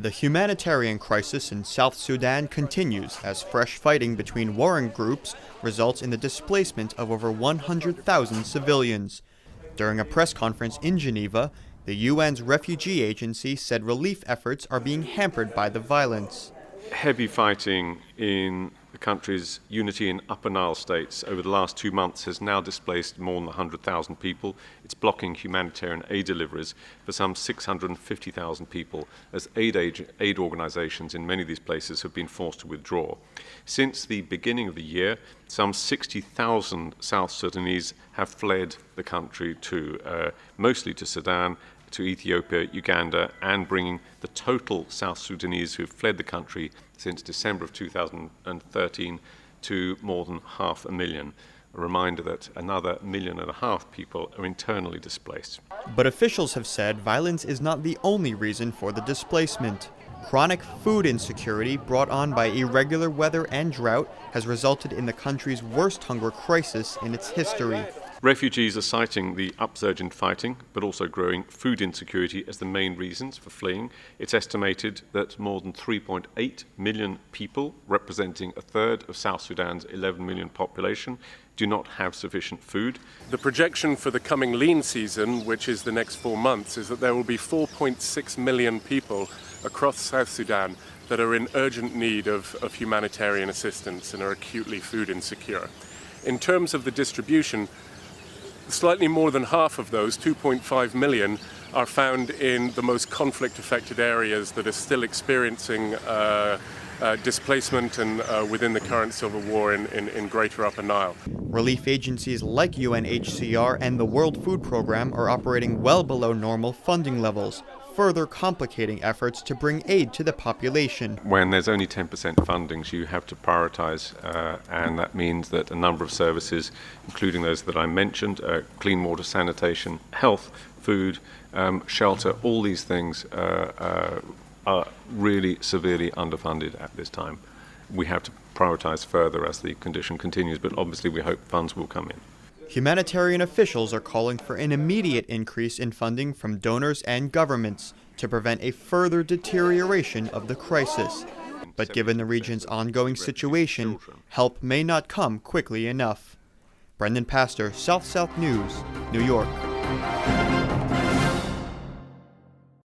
The humanitarian crisis in South Sudan continues as fresh fighting between warring groups results in the displacement of over 100,000 civilians. During a press conference in Geneva, the UN's refugee agency said relief efforts are being hampered by the violence. Heavy fighting in the country's Unity and Upper Nile states over the last 2 months has now displaced more than 100,000 people. It's blocking humanitarian aid deliveries for some 650,000 people as aid organizations in many of these places have been forced to withdraw. Since the beginning of the year, some 60,000 South Sudanese have fled the country mostly to Sudan, to Ethiopia, Uganda, and bringing the total South Sudanese who have fled the country since December of 2013 to more than 500,000. A reminder that another 1.5 million people are internally displaced. But officials have said violence is not the only reason for the displacement. Chronic food insecurity brought on by irregular weather and drought has resulted in the country's worst hunger crisis in its history. Refugees are citing the upsurge in fighting, but also growing food insecurity as the main reasons for fleeing. It's estimated that more than 3.8 million people, representing a third of South Sudan's 11 million population, do not have sufficient food. The projection for the coming lean season, which is the next 4 months, is that there will be 4.6 million people across South Sudan that are in urgent need of humanitarian assistance and are acutely food insecure. In terms of the distribution, slightly more than half of those, 2.5 million, are found in the most conflict-affected areas that are still experiencing displacement and within the current civil war in Greater Upper Nile. Relief agencies like UNHCR and the World Food Programme are operating well below normal funding levels, further complicating efforts to bring aid to the population. When there's only 10% funding, you have to prioritize, and that means that a number of services, including those that I mentioned, clean water, sanitation, health, food, shelter, all these things are really severely underfunded at this time. We have to prioritize further as the condition continues, but obviously we hope funds will come in. Humanitarian officials are calling for an immediate increase in funding from donors and governments to prevent a further deterioration of the crisis. But given the region's ongoing situation, help may not come quickly enough. Brendan Pastor, South News, New York.